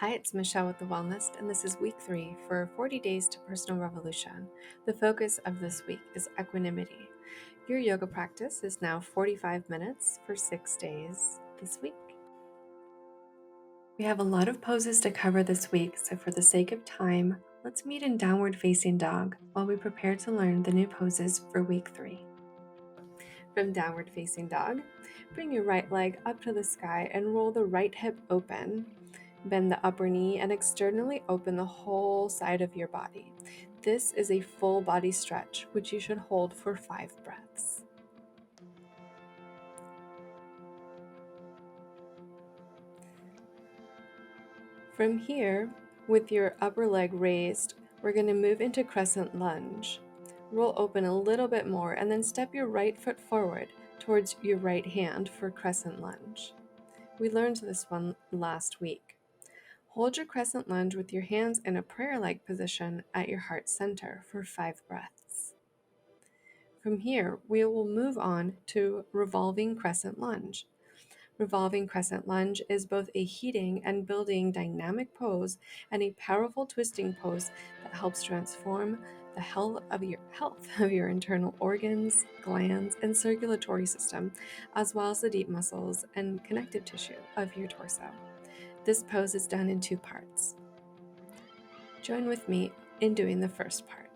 Hi, it's Michelle with The Wellness, and this is week 3 for 40 Days to Personal Revolution. The focus of this week is equanimity. Your yoga practice is now 45 minutes for 6 days this week. We have a lot of poses to cover this week, so for the sake of time, let's meet in downward facing dog while we prepare to learn the new poses for week 3. From downward facing dog, bring your right leg up to the sky and roll the right hip open. Bend the upper knee and externally open the whole side of your body. This is a full body stretch, which you should hold for 5 breaths. From here, with your upper leg raised, we're going to move into Crescent Lunge. Roll open a little bit more and then step your right foot forward towards your right hand for Crescent Lunge. We learned this one last week. Hold your Crescent Lunge with your hands in a prayer-like position at your heart center for 5 breaths. From here, we will move on to Revolving Crescent Lunge. Revolving Crescent Lunge is both a heating and building dynamic pose and a powerful twisting pose that helps transform the health of your internal organs, glands, and circulatory system, as well as the deep muscles and connective tissue of your torso. This pose is done in 2 parts. Join with me in doing the first part.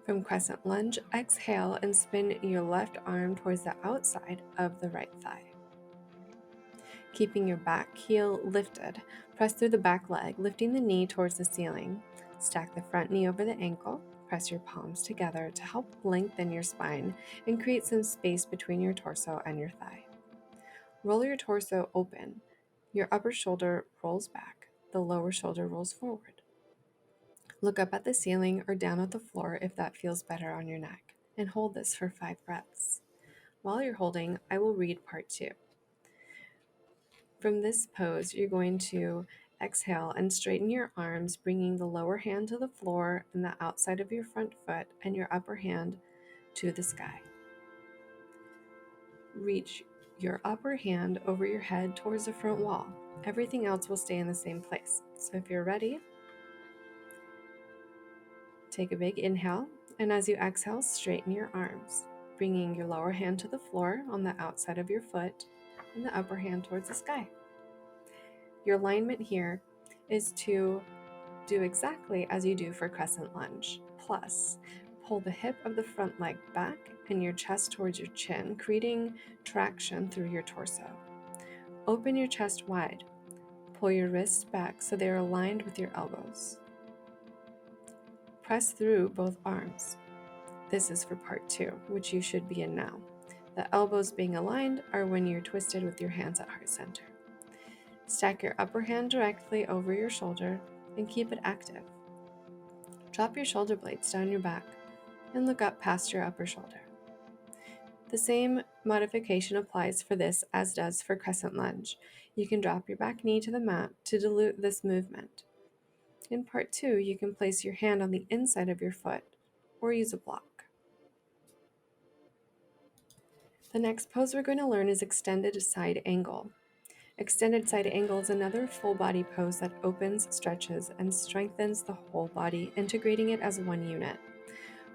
From Crescent Lunge, exhale and spin your left arm towards the outside of the right thigh. Keeping your back heel lifted, press through the back leg, lifting the knee towards the ceiling. Stack the front knee over the ankle. Press your palms together to help lengthen your spine and create some space between your torso and your thigh. Roll your torso open. Your upper shoulder rolls back. The lower shoulder rolls forward. Look up at the ceiling or down at the floor if that feels better on your neck, and hold this for 5 breaths. While you're holding, I will read part 2. From this pose, you're going to exhale and straighten your arms, bringing the lower hand to the floor and the outside of your front foot and your upper hand to the sky. Reach your upper hand over your head towards the front wall. Everything else will stay in the same place. So if you're ready, take a big inhale, and as you exhale, straighten your arms, bringing your lower hand to the floor on the outside of your foot and the upper hand towards the sky. Your alignment here is to do exactly as you do for Crescent Lunge. Plus, pull the hip of the front leg back and your chest towards your chin, creating traction through your torso. Open your chest wide. Pull your wrists back so they are aligned with your elbows. Press through both arms. This is for part 2, which you should be in now. The elbows being aligned are when you're twisted with your hands at heart center. Stack your upper hand directly over your shoulder and keep it active. Drop your shoulder blades down your back and look up past your upper shoulder. The same modification applies for this as does for Crescent Lunge. You can drop your back knee to the mat to dilute this movement. In part 2, you can place your hand on the inside of your foot or use a block. The next pose we're going to learn is extended side angle. Extended side angle is another full body pose that opens, stretches, and strengthens the whole body, integrating it as one unit.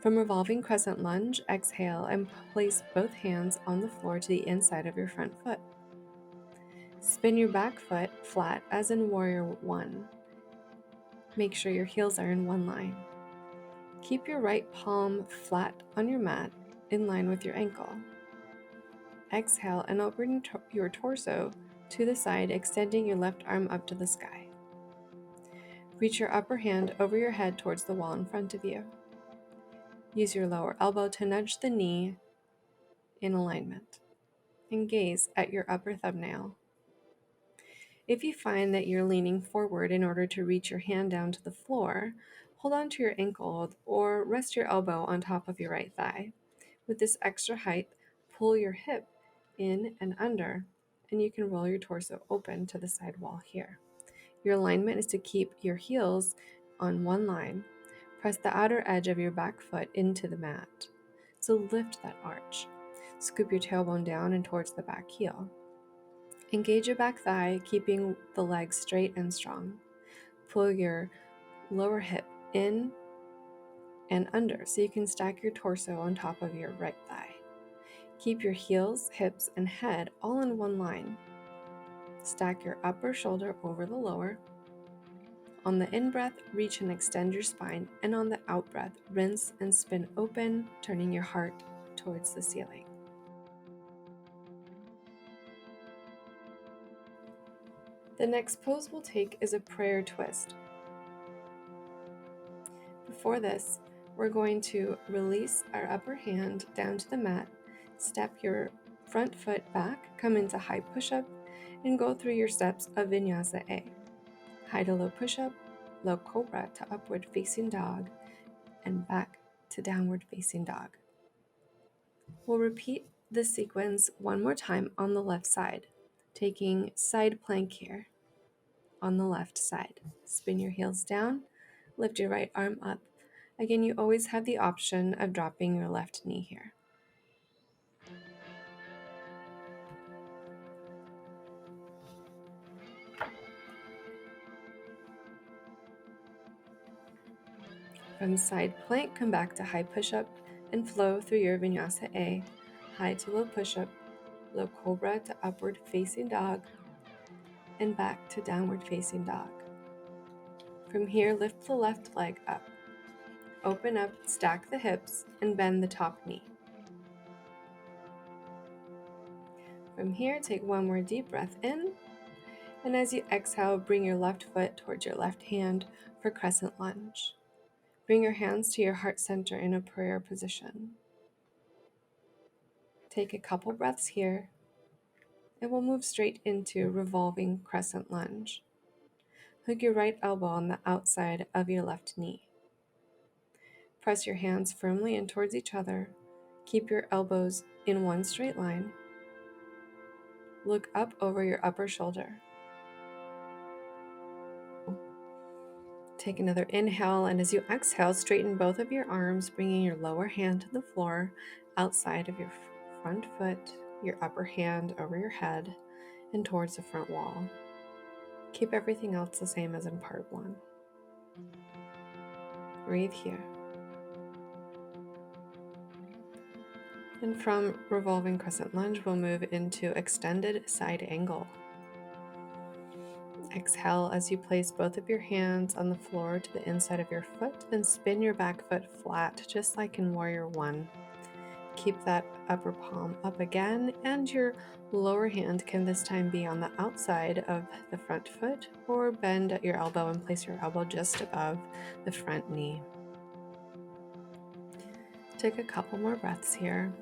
From Revolving Crescent Lunge, exhale and place both hands on the floor to the inside of your front foot. Spin your back foot flat as in Warrior 1. Make sure your heels are in one line. Keep your right palm flat on your mat in line with your ankle. Exhale and open your torso to the side, extending your left arm up to the sky. Reach your upper hand over your head towards the wall in front of you. Use your lower elbow to nudge the knee in alignment, and gaze at your upper thumbnail. If you find that you're leaning forward in order to reach your hand down to the floor, hold on to your ankle or rest your elbow on top of your right thigh. With this extra height, pull your hip in and under, and you can roll your torso open to the side wall here. Your alignment is to keep your heels on one line. Press the outer edge of your back foot into the mat. So lift that arch. Scoop your tailbone down and towards the back heel. Engage your back thigh, keeping the leg straight and strong. pull your lower hip in and under so you can stack your torso on top of your right thigh. Keep your heels, hips, and head all in one line. Stack your upper shoulder over the lower. On the in-breath, reach and extend your spine, and on the out-breath, rinse and spin open, turning your heart towards the ceiling. The next pose we'll take is a prayer twist. Before this, we're going to release our upper hand down to the mat, step your front foot back, come into high push-up, and go through your steps of Vinyasa A. High to low push-up, low cobra to upward facing dog, and back to downward facing dog. We'll repeat this sequence one more time on the left side, taking side plank here on the left side. Spin your heels down, lift your right arm up. Again, you always have the option of dropping your left knee here. From side plank, come back to high push-up and flow through your Vinyasa A. High to low push-up, low cobra to upward facing dog, and back to downward facing dog. From here, lift the left leg up. Open up, stack the hips, and bend the top knee. From here, take one more deep breath in, and as you exhale, bring your left foot towards your left hand for Crescent Lunge. Bring your hands to your heart center in a prayer position. Take a couple breaths here, and we'll move straight into Revolving Crescent Lunge. Hook your right elbow on the outside of your left knee. Press your hands firmly in towards each other. Keep your elbows in one straight line. Look up over your upper shoulder. Take another inhale, and as you exhale, straighten both of your arms, bringing your lower hand to the floor outside of your front foot, your upper hand over your head, and towards the front wall. Keep everything else the same as in part one. Breathe here. And from Revolving Crescent Lunge, we'll move into Extended Side Angle. Exhale as you place both of your hands on the floor to the inside of your foot and spin your back foot flat, just like in Warrior One. Keep that upper palm up again, and your lower hand can this time be on the outside of the front foot, or bend at your elbow and place your elbow just above the front knee. Take a couple more breaths here.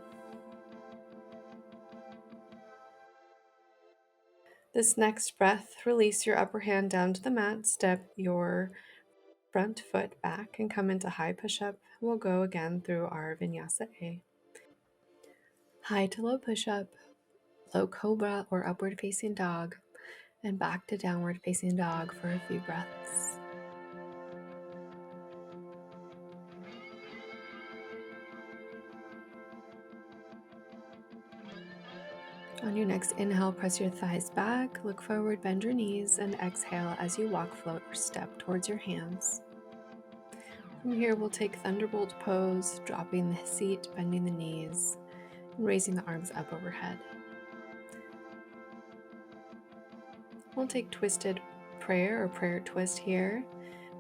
This next breath, release your upper hand down to the mat, step your front foot back and come into high push-up. We'll go again through our Vinyasa A. High to low push-up, low cobra or upward facing dog, and back to downward facing dog for a few breaths. On your next inhale, press your thighs back, look forward, bend your knees, and exhale as you walk, float, or step towards your hands. From here, we'll take Thunderbolt Pose, dropping the seat, bending the knees, and raising the arms up overhead. We'll take Twisted Prayer or Prayer Twist here.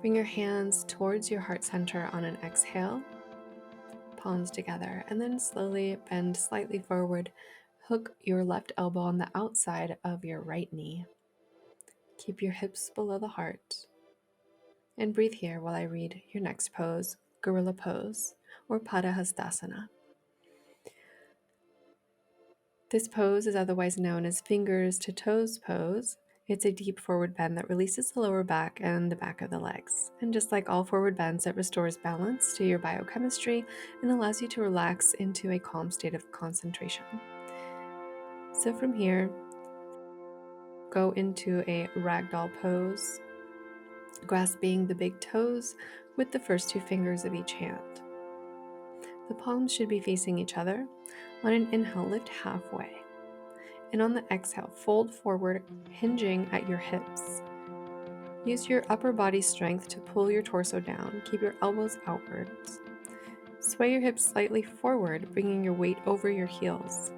Bring your hands towards your heart center on an exhale, palms together, and then slowly bend slightly forward. Hook your left elbow on the outside of your right knee. Keep your hips below the heart. And breathe here while I read your next pose, Gorilla Pose or Pada Hastasana. This pose is otherwise known as Fingers to Toes Pose. It's a deep forward bend that releases the lower back and the back of the legs. And just like all forward bends, it restores balance to your biochemistry and allows you to relax into a calm state of concentration. So from here, go into a Ragdoll Pose, grasping the big toes with the first two fingers of each hand. The palms should be facing each other. On an inhale, lift halfway. And on the exhale, fold forward, hinging at your hips. Use your upper body strength to pull your torso down. Keep your elbows outwards. Sway your hips slightly forward, bringing your weight over your heels.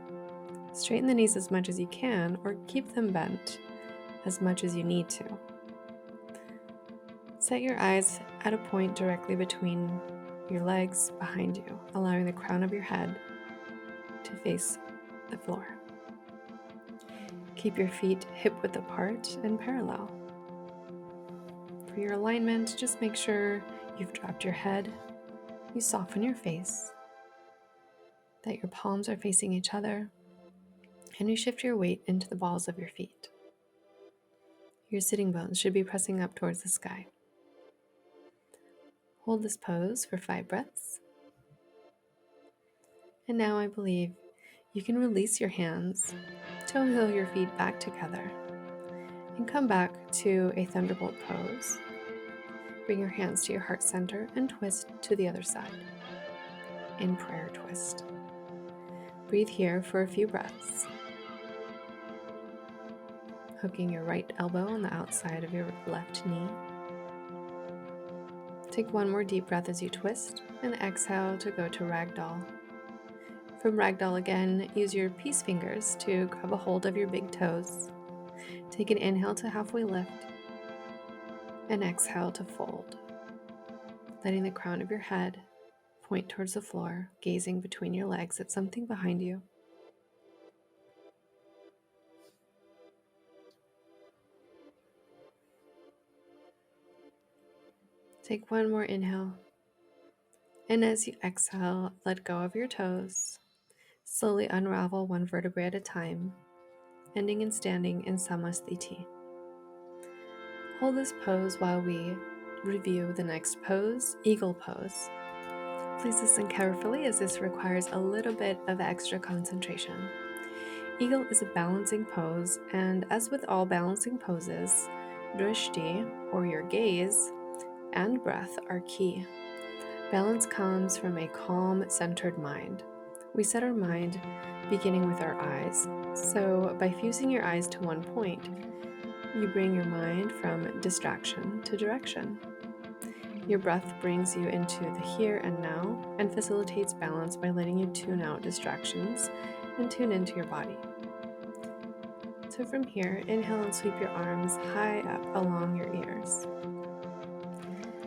Straighten the knees as much as you can, or keep them bent as much as you need to. Set your eyes at a point directly between your legs behind you, allowing the crown of your head to face the floor. Keep your feet hip-width apart and parallel. For your alignment, just make sure you've dropped your head, you soften your face, that your palms are facing each other, and you shift your weight into the balls of your feet. Your sitting bones should be pressing up towards the sky. Hold this pose for 5 breaths. And now I believe you can release your hands, toe heel your feet back together, and come back to a thunderbolt pose. Bring your hands to your heart center and twist to the other side. In prayer twist. Breathe here for a few breaths. Hooking your right elbow on the outside of your left knee. Take one more deep breath as you twist, and exhale to go to Ragdoll. From Ragdoll again, use your peace fingers to grab a hold of your big toes. Take an inhale to halfway lift, and exhale to fold. Letting the crown of your head point towards the floor, gazing between your legs at something behind you. Take one more inhale, and as you exhale, let go of your toes. Slowly unravel one vertebrae at a time, ending in standing in Samasthiti. Hold this pose while we review the next pose, Eagle Pose. Please listen carefully as this requires a little bit of extra concentration. Eagle is a balancing pose, and as with all balancing poses, drishti, or your gaze, and breath are key. Balance comes from a calm, centered mind. We set our mind beginning with our eyes. So by fusing your eyes to one point, you bring your mind from distraction to direction. Your breath brings you into the here and now and facilitates balance by letting you tune out distractions and tune into your body. So from here, inhale and sweep your arms high up along your ears.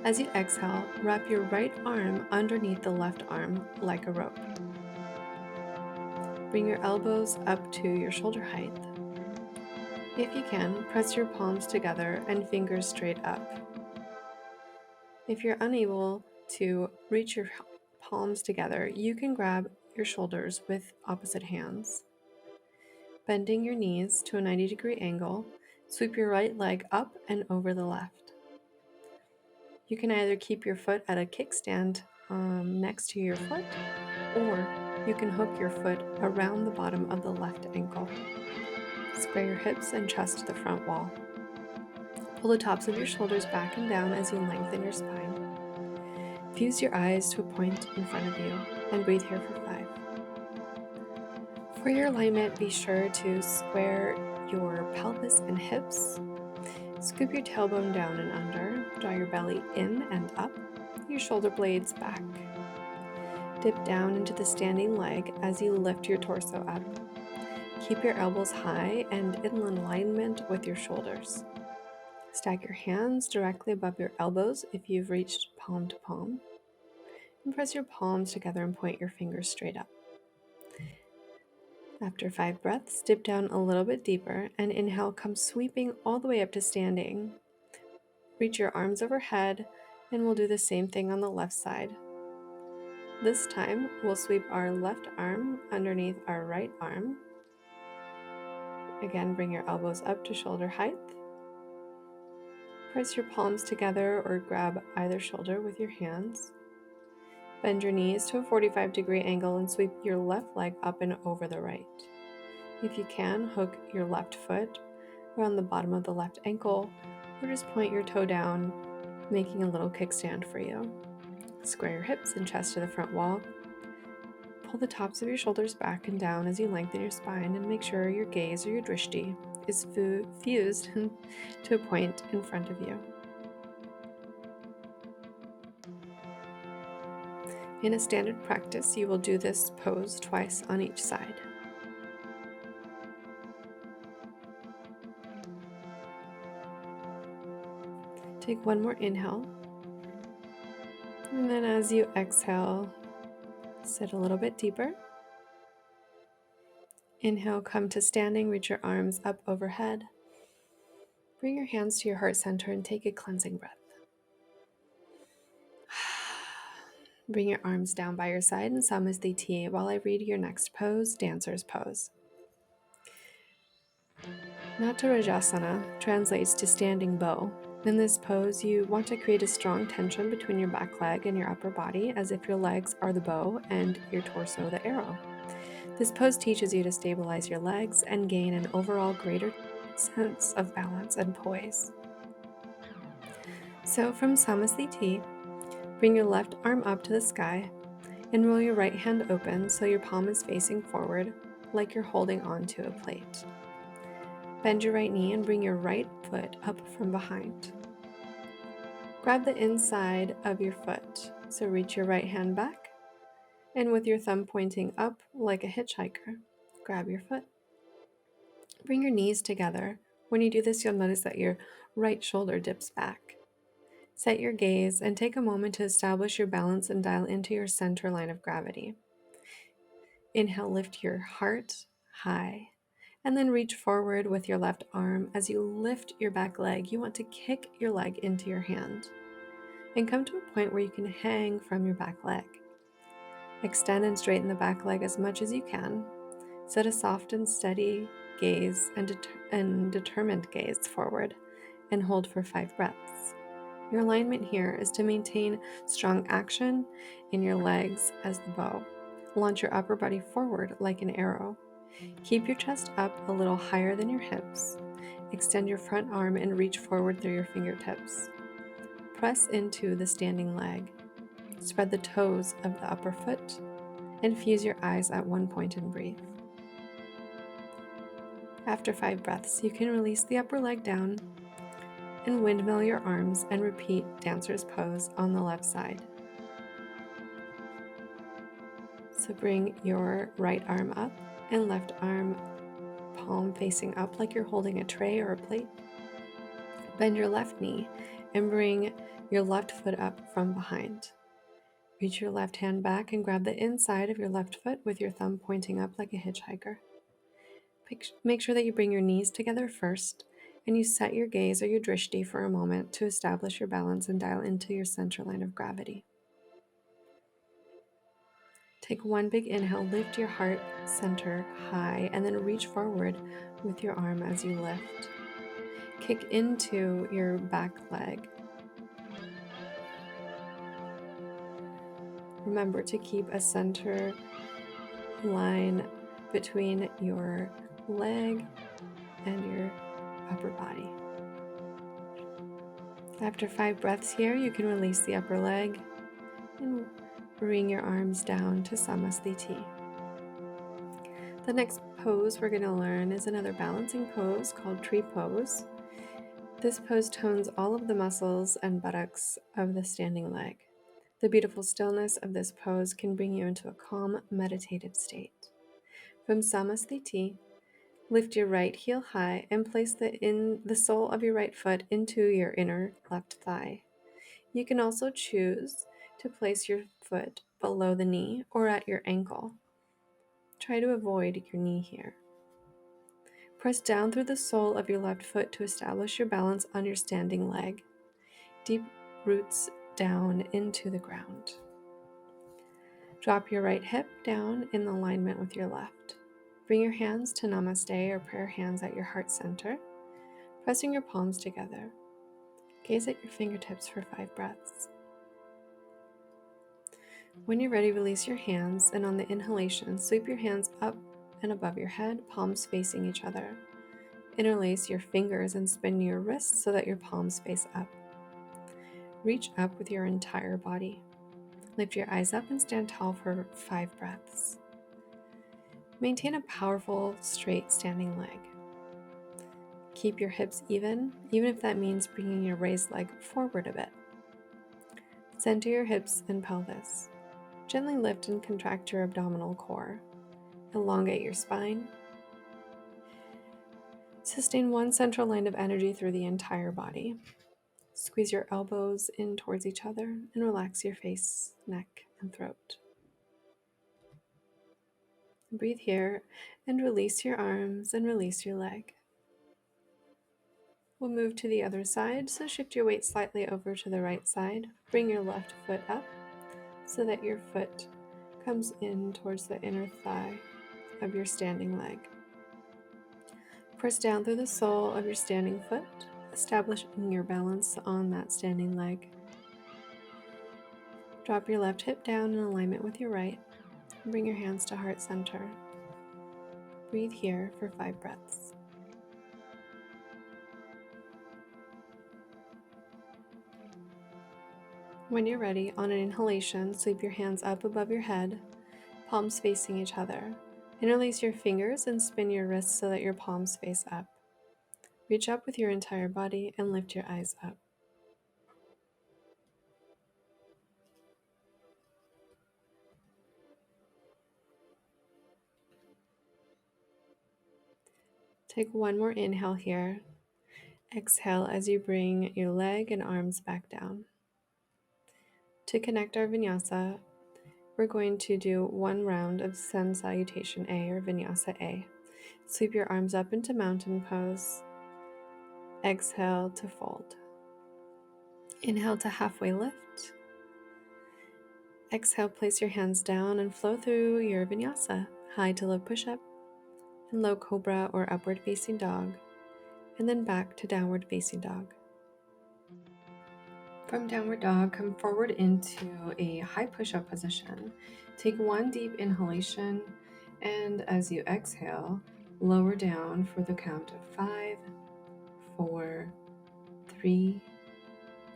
As you exhale, wrap your right arm underneath the left arm like a rope. Bring your elbows up to your shoulder height. If you can, press your palms together and fingers straight up. If you're unable to reach your palms together, you can grab your shoulders with opposite hands. Bending your knees to a 90-degree angle, sweep your right leg up and over the left. You can either keep your foot at a kickstand next to your foot, or you can hook your foot around the bottom of the left ankle. Square your hips and chest to the front wall. Pull the tops of your shoulders back and down as you lengthen your spine. Fuse your eyes to a point in front of you and breathe here for 5. For your alignment, be sure to square your pelvis and hips. Scoop your tailbone down and under. Draw your belly in and up, your shoulder blades back. Dip down into the standing leg as you lift your torso up. Keep your elbows high and in alignment with your shoulders. Stack your hands directly above your elbows if you've reached palm to palm. And press your palms together and point your fingers straight up. After 5 breaths, dip down a little bit deeper and inhale, come sweeping all the way up to standing. Reach your arms overhead, and we'll do the same thing on the left side. This time, we'll sweep our left arm underneath our right arm. Again, bring your elbows up to shoulder height. Press your palms together or grab either shoulder with your hands. Bend your knees to a 45-degree angle and sweep your left leg up and over the right. If you can, hook your left foot around the bottom of the left ankle, or just point your toe down, making a little kickstand for you. Square your hips and chest to the front wall. Pull the tops of your shoulders back and down as you lengthen your spine, and make sure your gaze or your drishti is fused to a point in front of you. In a standard practice, you will do this pose twice on each side. Take one more inhale, and then as you exhale, sit a little bit deeper. Inhale, come to standing, reach your arms up overhead. Bring your hands to your heart center and take a cleansing breath. Bring your arms down by your side in Samasthiti while I read your next pose, Dancer's Pose. Natarajasana translates to standing bow. In this pose, you want to create a strong tension between your back leg and your upper body, as if your legs are the bow and your torso the arrow. This pose teaches you to stabilize your legs and gain an overall greater sense of balance and poise. So from Samasthiti, bring your left arm up to the sky and roll your right hand open so your palm is facing forward, like you're holding onto a plate. Bend your right knee and bring your right foot up from behind. Grab the inside of your foot, so reach your right hand back, and with your thumb pointing up like a hitchhiker, grab your foot. Bring your knees together. When you do this, you'll notice that your right shoulder dips back. Set your gaze and take a moment to establish your balance and dial into your center line of gravity. Inhale, lift your heart high, and then reach forward with your left arm. As you lift your back leg, you want to kick your leg into your hand and come to a point where you can hang from your back leg. Extend and straighten the back leg as much as you can. Set a soft and steady gaze and determined gaze forward and hold for 5 breaths. Your alignment here is to maintain strong action in your legs as the bow. Launch your upper body forward like an arrow. Keep your chest up a little higher than your hips. Extend your front arm and reach forward through your fingertips. Press into the standing leg. Spread the toes of the upper foot and fuse your eyes at one point and breathe. After 5 breaths, you can release the upper leg down and windmill your arms and repeat Dancer's Pose on the left side. So bring your right arm up and left arm palm facing up like you're holding a tray or a plate. Bend your left knee and bring your left foot up from behind. Reach your left hand back and grab the inside of your left foot with your thumb pointing up like a hitchhiker. Make sure that you bring your knees together first and you set your gaze or your drishti for a moment to establish your balance and dial into your center line of gravity. Take one big inhale, lift your heart center high, and then reach forward with your arm as you lift. Kick into your back leg. Remember to keep a center line between your leg and your upper body. After 5 breaths here, you can release the upper leg and bring your arms down to Samasthiti. The next pose we're going to learn is another balancing pose called Tree Pose. This pose tones all of the muscles and buttocks of the standing leg. The beautiful stillness of this pose can bring you into a calm, meditative state. From Samasthiti, lift your right heel high and place the sole of your right foot into your inner left thigh. You can also choose to place your foot below the knee or at your ankle. Try to avoid your knee here. Press down through the sole of your left foot to establish your balance on your standing leg. Deep roots down into the ground. Drop your right hip down in alignment with your left. Bring your hands to Namaste or prayer hands at your heart center, pressing your palms together. Gaze at your fingertips for 5 breaths. When you're ready, release your hands, and on the inhalation, sweep your hands up and above your head, palms facing each other. Interlace your fingers and spin your wrists so that your palms face up. Reach up with your entire body. Lift your eyes up and stand tall for 5 breaths. Maintain a powerful, straight standing leg. Keep your hips even if that means bringing your raised leg forward a bit. Center your hips and pelvis. Gently lift and contract your abdominal core. Elongate your spine. Sustain one central line of energy through the entire body. Squeeze your elbows in towards each other and relax your face, neck, and throat. Breathe here and release your arms and release your leg. We'll move to the other side, so shift your weight slightly over to the right side. Bring your left foot up so that your foot comes in towards the inner thigh of your standing leg. Press down through the sole of your standing foot, establishing your balance on that standing leg. Drop your left hip down in alignment with your right. And bring your hands to heart center. Breathe here for 5 breaths. When you're ready, on an inhalation, sweep your hands up above your head, palms facing each other. Interlace your fingers and spin your wrists so that your palms face up. Reach up with your entire body and lift your eyes up. Take one more inhale here. Exhale as you bring your leg and arms back down. To connect our vinyasa, we're going to do one round of Sun Salutation A or Vinyasa A. Sweep your arms up into mountain pose. Exhale to fold. Inhale to halfway lift. Exhale, place your hands down and flow through your vinyasa. High to low push-up, and low cobra or upward facing dog, and then back to downward facing dog. From downward dog, come forward into a high push-up position. Take one deep inhalation, and as you exhale, lower down for the count of 5, 4, 3,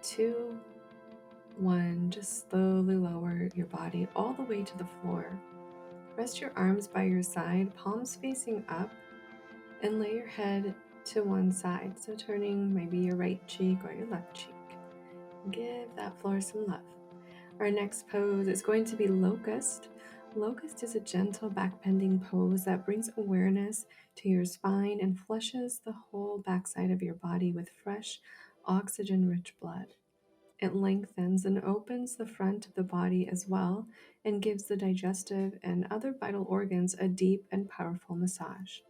2, 1. Just slowly lower your body all the way to the floor. Rest your arms by your side, palms facing up, and lay your head to one side. So turning maybe your right cheek or your left cheek. Give that floor some love. Our next pose is going to be Locust. Locust is a gentle back-bending pose that brings awareness to your spine and flushes the whole backside of your body with fresh, oxygen-rich blood. It lengthens and opens the front of the body as well and gives the digestive and other vital organs a deep and powerful massage.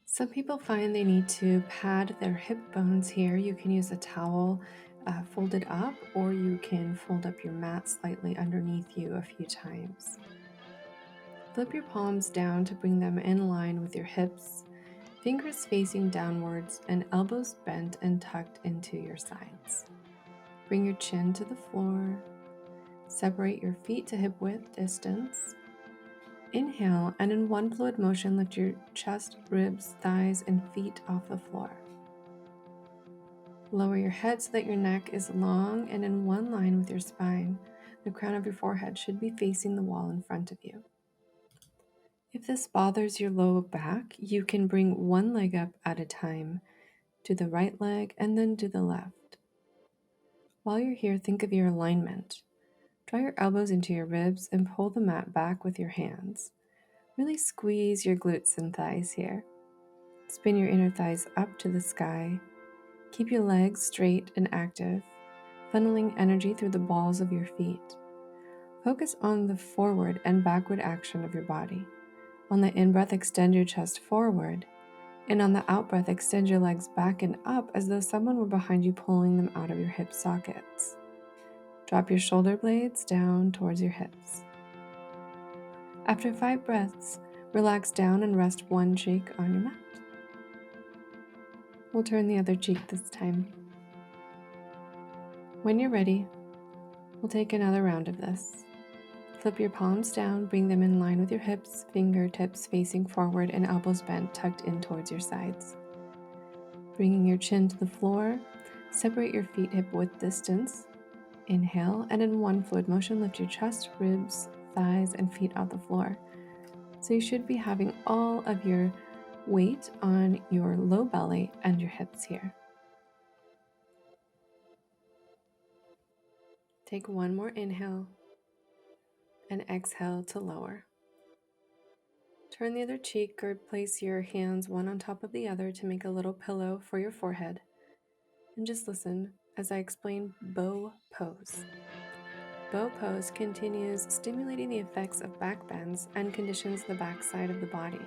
Some people find they need to pad their hip bones here. You can use a towel folded up, or you can fold up your mat slightly underneath you a few times. Flip your palms down to bring them in line with your hips, fingers facing downwards and elbows bent and tucked into your sides. Bring your chin to the floor. Separate your feet to hip width distance. Inhale, and in one fluid motion, lift your chest, ribs, thighs, and feet off the floor. Lower your head so that your neck is long and in one line with your spine. The crown of your forehead should be facing the wall in front of you. If this bothers your low back, you can bring one leg up at a time. Do the right leg and then do the left. While you're here, think of your alignment. Draw your elbows into your ribs and pull the mat back with your hands. Really squeeze your glutes and thighs here. Spin your inner thighs up to the sky. Keep your legs straight and active, funneling energy through the balls of your feet. Focus on the forward and backward action of your body. On the in-breath, extend your chest forward, and on the out-breath, extend your legs back and up as though someone were behind you pulling them out of your hip sockets. Drop your shoulder blades down towards your hips. After 5 breaths, relax down and rest one cheek on your mat. We'll turn the other cheek this time. When you're ready, we'll take another round of this. Flip your palms down, bring them in line with your hips, fingertips facing forward and elbows bent, tucked in towards your sides. Bringing your chin to the floor, separate your feet hip width distance. Inhale, and in one fluid motion, lift your chest, ribs, thighs, and feet off the floor. So you should be having all of your Weight on your low belly and your hips here. Take one more inhale and exhale to lower. Turn the other cheek or place your hands one on top of the other to make a little pillow for your forehead. And just listen as I explain bow pose. Bow pose continues stimulating the effects of back bends and conditions the back side of the body.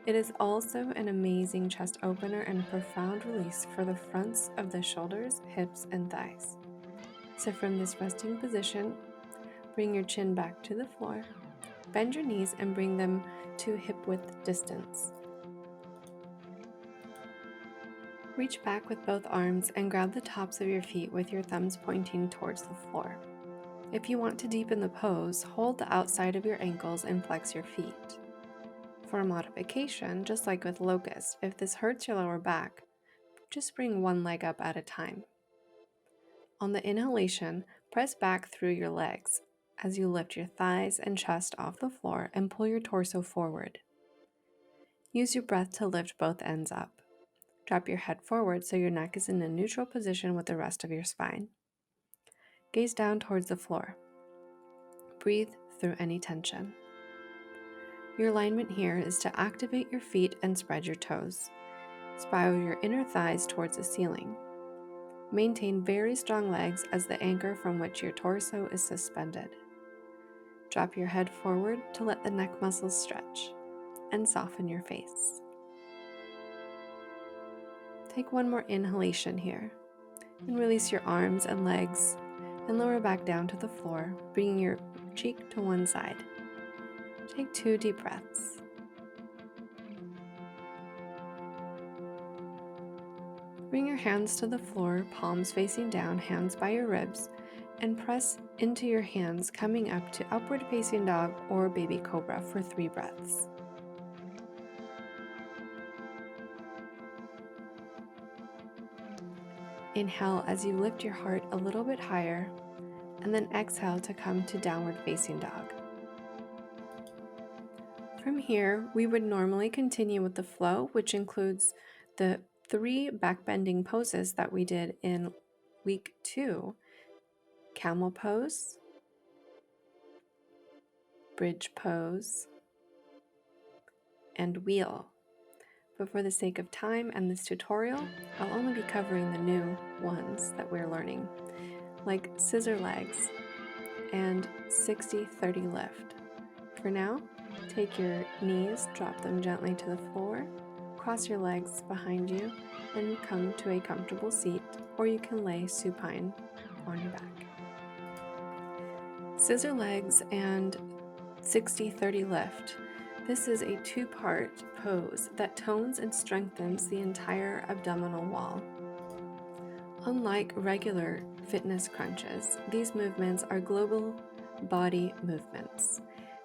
It is also an amazing chest opener and profound release for the fronts of the shoulders, hips, and thighs. So from this resting position, bring your chin back to the floor, bend your knees and bring them to hip width distance. Reach back with both arms and grab the tops of your feet with your thumbs pointing towards the floor. If you want to deepen the pose, hold the outside of your ankles and flex your feet. For a modification, just like with Locust, if this hurts your lower back, just bring one leg up at a time. On the inhalation, press back through your legs as you lift your thighs and chest off the floor and pull your torso forward. Use your breath to lift both ends up. Drop your head forward so your neck is in a neutral position with the rest of your spine. Gaze down towards the floor. Breathe through any tension. Your alignment here is to activate your feet and spread your toes. Spiral your inner thighs towards the ceiling. Maintain very strong legs as the anchor from which your torso is suspended. Drop your head forward to let the neck muscles stretch and soften your face. Take one more inhalation here and release your arms and legs and lower back down to the floor, bringing your cheek to one side. Take 2 deep breaths. Bring your hands to the floor, palms facing down, hands by your ribs, and press into your hands, coming up to upward facing dog or baby cobra for 3 breaths. Inhale as you lift your heart a little bit higher, and then exhale to come to downward facing dog. From here, we would normally continue with the flow, which includes the 3 back-bending poses that we did in week 2. Camel pose, bridge pose, and wheel. But for the sake of time and this tutorial, I'll only be covering the new ones that we're learning, like scissor legs and 60-30 lift. For now, take your knees, drop them gently to the floor, cross your legs behind you, and come to a comfortable seat, or you can lay supine on your back. Scissor legs and 60-30 lift. This is a 2-part pose that tones and strengthens the entire abdominal wall. Unlike regular fitness crunches, these movements are global body movements.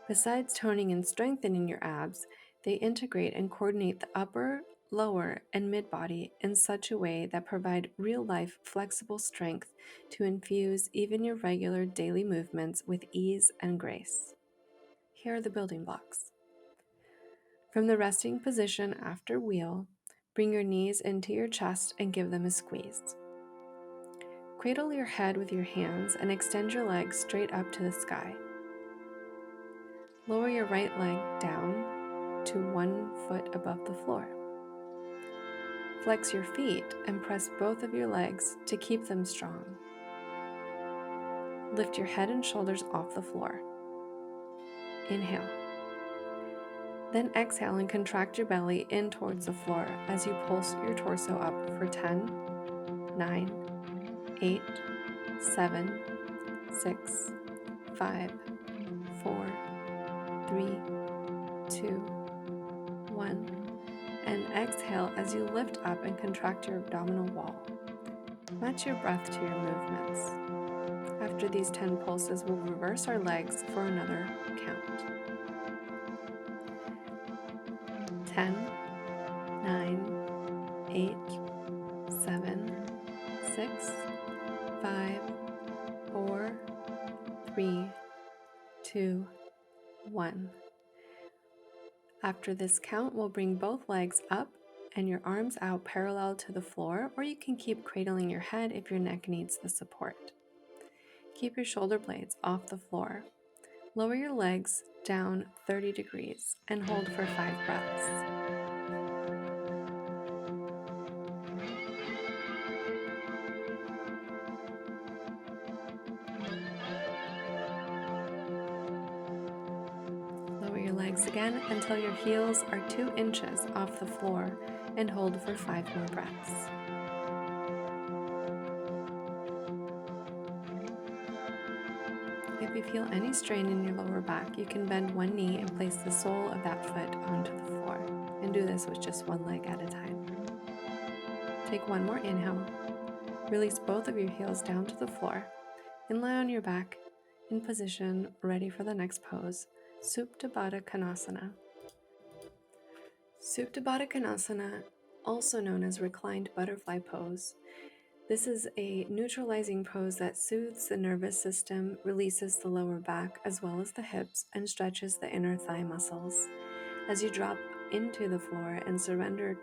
Besides toning and strengthening your abs, they integrate and coordinate the upper, lower, and mid-body in such a way that provide real-life flexible strength to infuse even your regular daily movements with ease and grace. Here are the building blocks. From the resting position after wheel, bring your knees into your chest and give them a squeeze. Cradle your head with your hands and extend your legs straight up to the sky. Lower your right leg down to 1 foot above the floor. Flex your feet and press both of your legs to keep them strong. Lift your head and shoulders off the floor. Inhale. Then exhale and contract your belly in towards the floor as you pulse your torso up for 10, 9, 8, 7, 6, 5, 4, 3, 2, 1. And exhale as you lift up and contract your abdominal wall. Match your breath to your movements. After these 10 pulses, we'll reverse our legs for another count. 10, 9, 8, 7, 6, 5, 4, 3, 2, 1. After After this count, we'll bring both legs up and your arms out parallel to the floor, or you can keep cradling your head if your neck needs the support. Keep your shoulder blades off the floor. Lower your legs down 30 degrees and hold for 5 breaths. Lower your legs again until your heels are 2 inches off the floor and hold for 5 more breaths. If you feel any strain in your lower back, you can bend one knee and place the sole of that foot onto the floor, and do this with just one leg at a time. Take one more inhale. Release both of your heels down to the floor and lie on your back in position, ready for the next pose, Supta Baddha Konasana. Supta Baddha Konasana, also known as reclined butterfly pose. This is a neutralizing pose that soothes the nervous system, releases the lower back as well as the hips, and stretches the inner thigh muscles. As you drop into the floor and surrender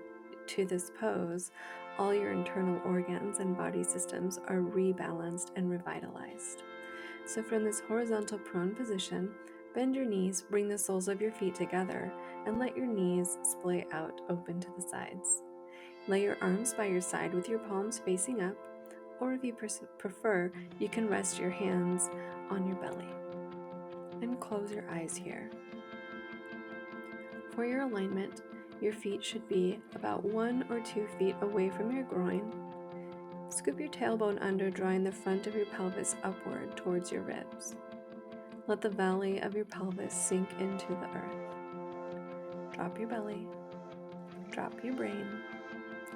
to this pose, all your internal organs and body systems are rebalanced and revitalized. So from this horizontal prone position, bend your knees, bring the soles of your feet together, and let your knees splay out open to the sides. Lay your arms by your side with your palms facing up, or if you prefer, you can rest your hands on your belly. And close your eyes here. For your alignment, your feet should be about 1 or 2 feet away from your groin. Scoop your tailbone under, drawing the front of your pelvis upward towards your ribs. Let the valley of your pelvis sink into the earth. Drop your belly, drop your brain,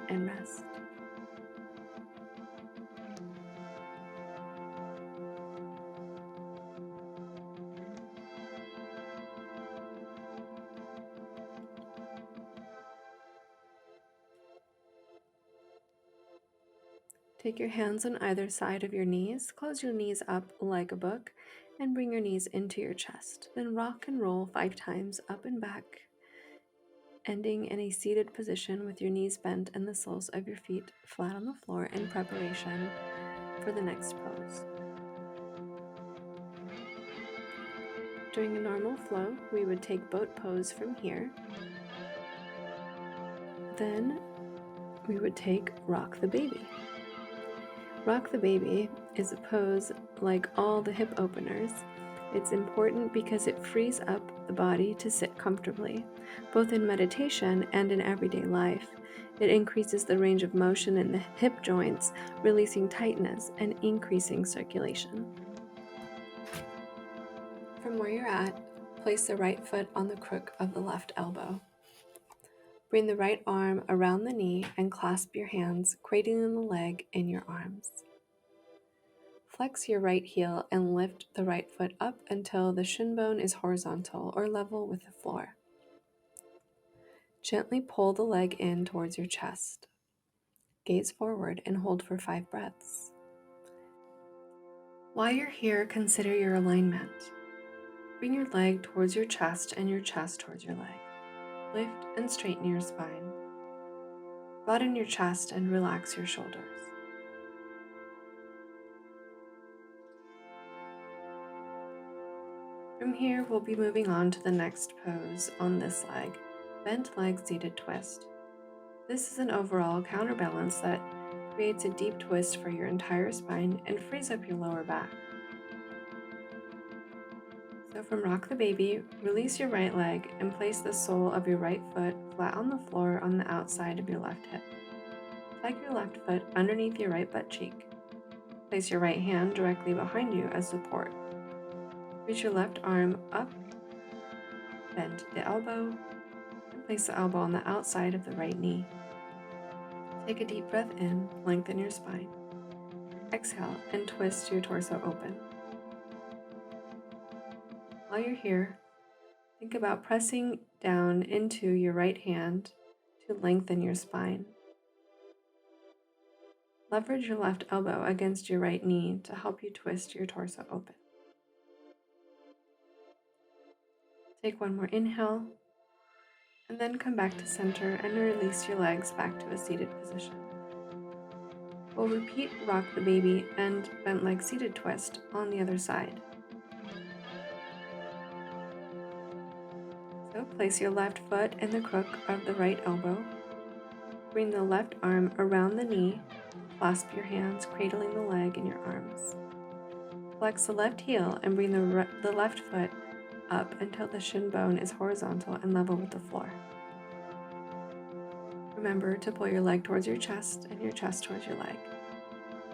and rest. Take your hands on either side of your knees, close your knees up like a book, and bring your knees into your chest. Then rock and roll 5 times up and back, ending in a seated position with your knees bent and the soles of your feet flat on the floor in preparation for the next pose. During a normal flow, we would take boat pose from here. Then we would take rock the baby. Rock the baby is a pose like all the hip openers. It's important because it frees up the body to sit comfortably, both in meditation and in everyday life. It increases the range of motion in the hip joints, releasing tightness and increasing circulation. From where you're at, place the right foot on the crook of the left elbow. Bring the right arm around the knee and clasp your hands, cradling the leg in your arms. Flex your right heel and lift the right foot up until the shin bone is horizontal or level with the floor. Gently pull the leg in towards your chest. Gaze forward and hold for 5 breaths. While you're here, consider your alignment. Bring your leg towards your chest and your chest towards your leg. Lift and straighten your spine. Broaden your chest and relax your shoulders. From here, we'll be moving on to the next pose on this leg, bent leg seated twist. This is an overall counterbalance that creates a deep twist for your entire spine and frees up your lower back. So from rock the baby, release your right leg and place the sole of your right foot flat on the floor on the outside of your left hip. Tuck your left foot underneath your right butt cheek. Place your right hand directly behind you as support. Reach your left arm up, bend the elbow, and place the elbow on the outside of the right knee. Take a deep breath in, lengthen your spine. Exhale and twist your torso open. While you're here, think about pressing down into your right hand to lengthen your spine. Leverage your left elbow against your right knee to help you twist your torso open. Take one more inhale. And then come back to center and release your legs back to a seated position. We'll repeat rock the baby and bent leg seated twist on the other side. So place your left foot in the crook of the right elbow. Bring the left arm around the knee. Clasp your hands, cradling the leg in your arms. Flex the left heel and bring the left foot up until the shin bone is horizontal and level with the floor. Remember to pull your leg towards your chest and your chest towards your leg.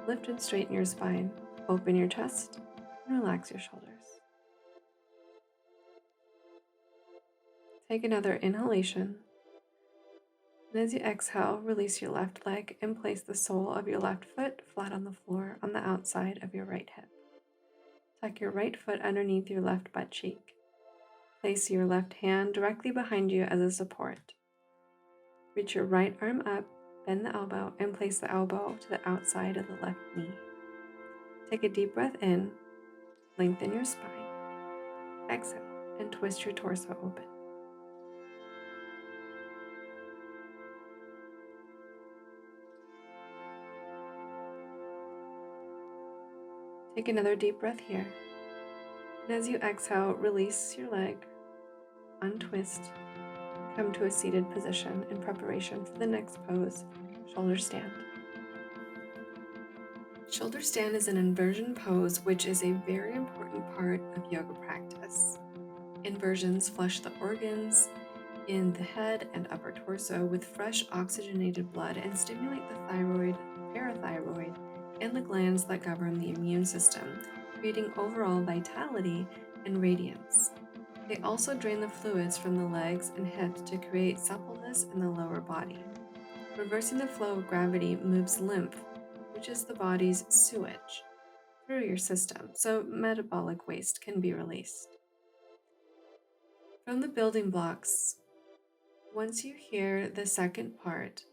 Lift and straighten your spine. Open your chest and relax your shoulders. Take another inhalation. And as you exhale, release your left leg and place the sole of your left foot flat on the floor on the outside of your right hip. Tuck your right foot underneath your left butt cheek. Place your left hand directly behind you as a support. Reach your right arm up, bend the elbow, and place the elbow to the outside of the left knee. Take a deep breath in, lengthen your spine. Exhale, and twist your torso open. Take another deep breath here. And as you exhale, release your leg, untwist, come to a seated position in preparation for the next pose, shoulder stand. Shoulder stand is an inversion pose, which is a very important part of yoga practice. Inversions flush the organs in the head and upper torso with fresh oxygenated blood and stimulate the thyroid, parathyroid, and the glands that govern the immune system, creating overall vitality and radiance. They also drain the fluids from the legs and hips to create suppleness in the lower body. Reversing the flow of gravity moves lymph, which is the body's sewage, through your system, so metabolic waste can be released. From the building blocks, once you hear the second part,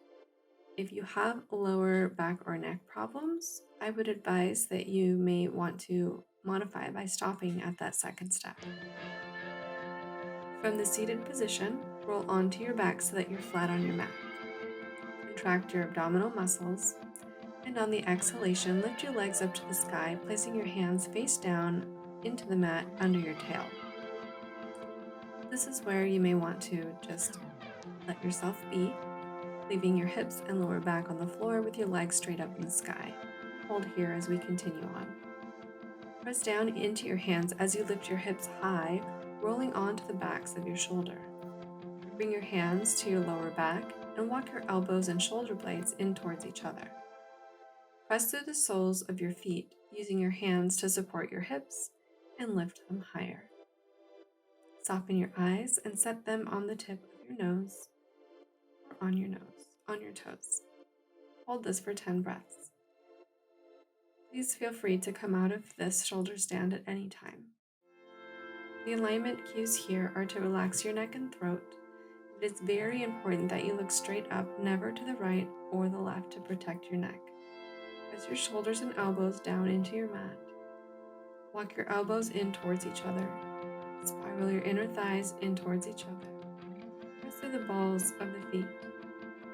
if you have lower back or neck problems, I would advise that you may want to modify by stopping at that second step. From the seated position, roll onto your back so that you're flat on your mat. Contract your abdominal muscles, and on the exhalation, lift your legs up to the sky, placing your hands face down into the mat under your tail. This is where you may want to just let yourself be, leaving your hips and lower back on the floor with your legs straight up in the sky. Hold here as we continue on. Press down into your hands as you lift your hips high, rolling onto the backs of your shoulder. Bring your hands to your lower back and walk your elbows and shoulder blades in towards each other. Press through the soles of your feet, using your hands to support your hips and lift them higher. Soften your eyes and set them on the tip of your nose or on your toes. Hold this for 10 breaths. Please feel free to come out of this shoulder stand at any time. The alignment cues here are to relax your neck and throat. It is very important that you look straight up, never to the right or the left, to protect your neck. Press your shoulders and elbows down into your mat. Walk your elbows in towards each other. Spiral your inner thighs in towards each other. Press through the balls of the feet,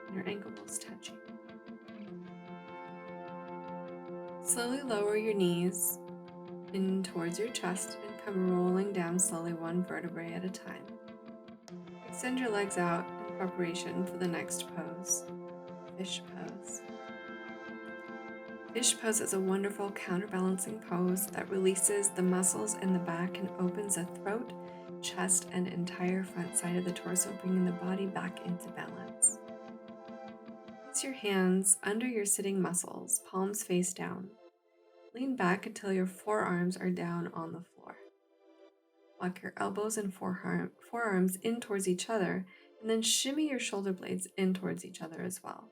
and your ankle bones touching. Slowly lower your knees in towards your chest and come rolling down slowly, one vertebrae at a time. Extend your legs out in preparation for the next pose, fish pose. Fish pose is a wonderful counterbalancing pose that releases the muscles in the back and opens the throat, chest, and entire front side of the torso, bringing the body back into balance. Place your hands under your sitting muscles, palms face down. Lean back until your forearms are down on the floor. Walk your elbows and forearms in towards each other, and then shimmy your shoulder blades in towards each other as well.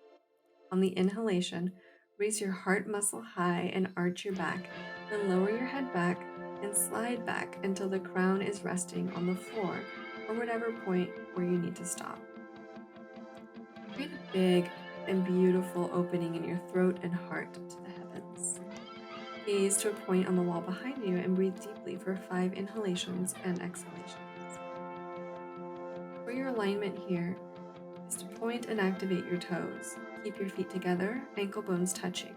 On the inhalation, raise your heart muscle high and arch your back, then lower your head back and slide back until the crown is resting on the floor or whatever point where you need to stop. Create a big and beautiful opening in your throat and heart to the heavens. Gaze to a point on the wall behind you and breathe deeply for 5 inhalations and exhalations. For your alignment here is to point and activate your toes. Keep your feet together, ankle bones touching.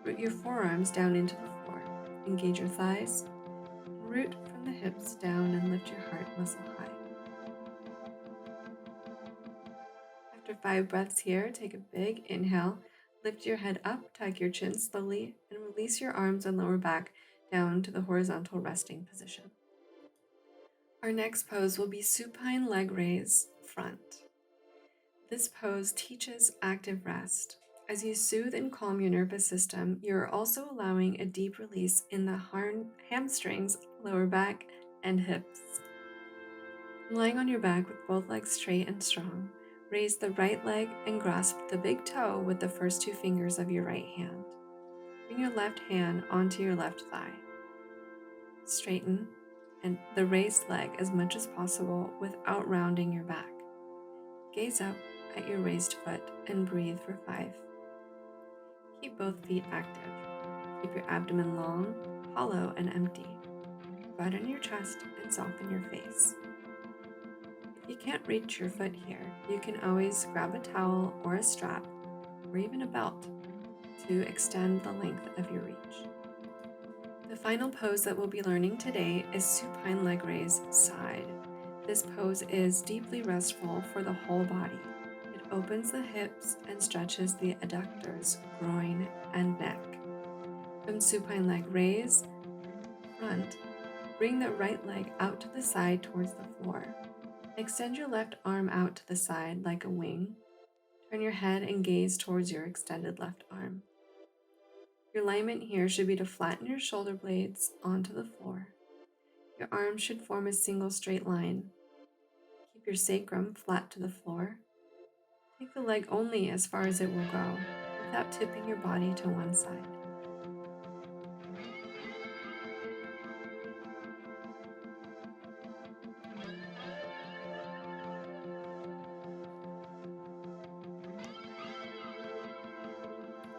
Root your forearms down into the floor. Engage your thighs. Root from the hips down and lift your heart muscle high. After 5 breaths here, take a big inhale. Lift your head up, tuck your chin slowly, and release your arms and lower back down to the horizontal resting position. Our next pose will be Supine Leg Raise Front. This pose teaches active rest. As you soothe and calm your nervous system, you're also allowing a deep release in the hamstrings, lower back, and hips. Lying on your back with both legs straight and strong, raise the right leg and grasp the big toe with the first 2 fingers of your right hand. Bring your left hand onto your left thigh. Straighten and the raised leg as much as possible without rounding your back. Gaze up at your raised foot and breathe for 5. Keep both feet active. Keep your abdomen long, hollow, and empty. Broaden your chest and soften your face. If you can't reach your foot here, you can always grab a towel or a strap, or even a belt, to extend the length of your reach. The final pose that we'll be learning today is Supine Leg Raise Side. This pose is deeply restful for the whole body. It opens the hips and stretches the adductors, groin, and neck. From Supine Leg Raise Front, bring the right leg out to the side towards the floor. Extend your left arm out to the side like a wing. Turn your head and gaze towards your extended left arm. Your alignment here should be to flatten your shoulder blades onto the floor. Your arms should form a single straight line. Keep your sacrum flat to the floor. Take the leg only as far as it will go, without tipping your body to one side.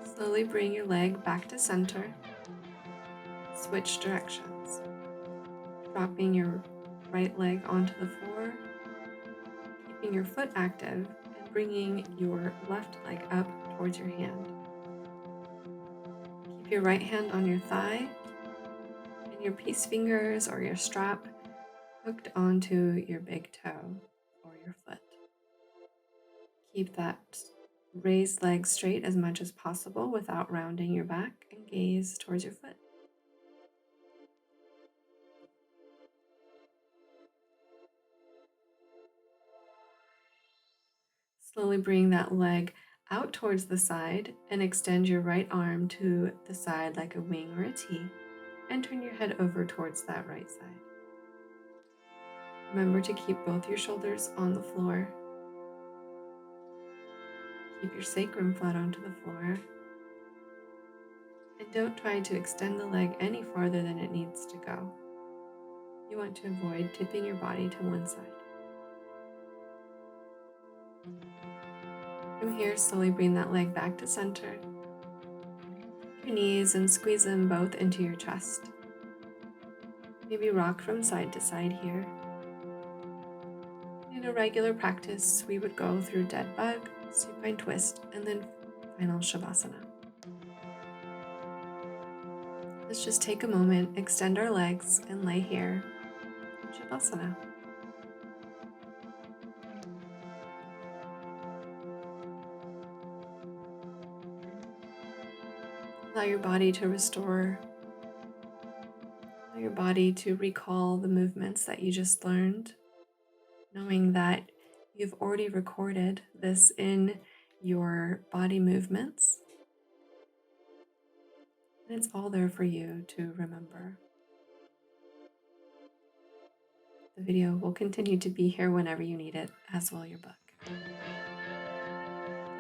Slowly bring your leg back to center. Switch directions. Dropping your right leg onto the floor, keeping your foot active, and bringing your left leg up towards your hand. Keep your right hand on your thigh and your peace fingers or your strap hooked onto your big toe or your foot. Keep that raised leg straight as much as possible without rounding your back, and gaze towards your foot. Slowly bring that leg out towards the side and extend your right arm to the side like a wing or a T, and turn your head over towards that right side. Remember to keep both your shoulders on the floor. Keep your sacrum flat onto the floor. And don't try to extend the leg any farther than it needs to go. You want to avoid tipping your body to one side. From here, slowly bring that leg back to center. Your knees and squeeze them both into your chest. Maybe rock from side to side here. In a regular practice, we would go through dead bug, supine twist, and then final shavasana. Let's just take a moment, extend our legs, and lay here in shavasana. Allow your body to restore. Allow your body to recall the movements that you just learned, knowing that you've already recorded this in your body movements. And it's all there for you to remember. The video will continue to be here whenever you need it, as will your book.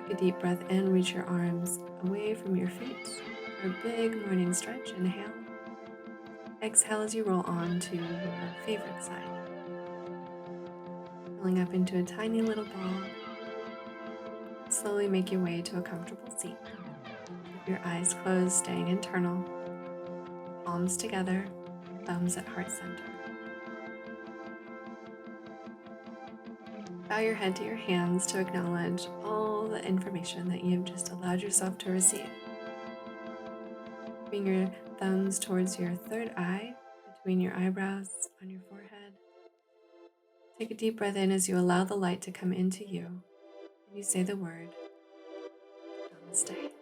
Take a deep breath in, reach your arms away from your feet for a big morning stretch. Inhale. Exhale as you roll on to your favorite side. Rolling up into a tiny little ball. Slowly make your way to a comfortable seat. Keep your eyes closed, staying internal. Palms together, thumbs at heart center. Bow your head to your hands to acknowledge all the information that you've just allowed yourself to receive. Bring your thumbs towards your third eye, between your eyebrows, on your forehead. Take a deep breath in as you allow the light to come into you, and you say the word Namaste.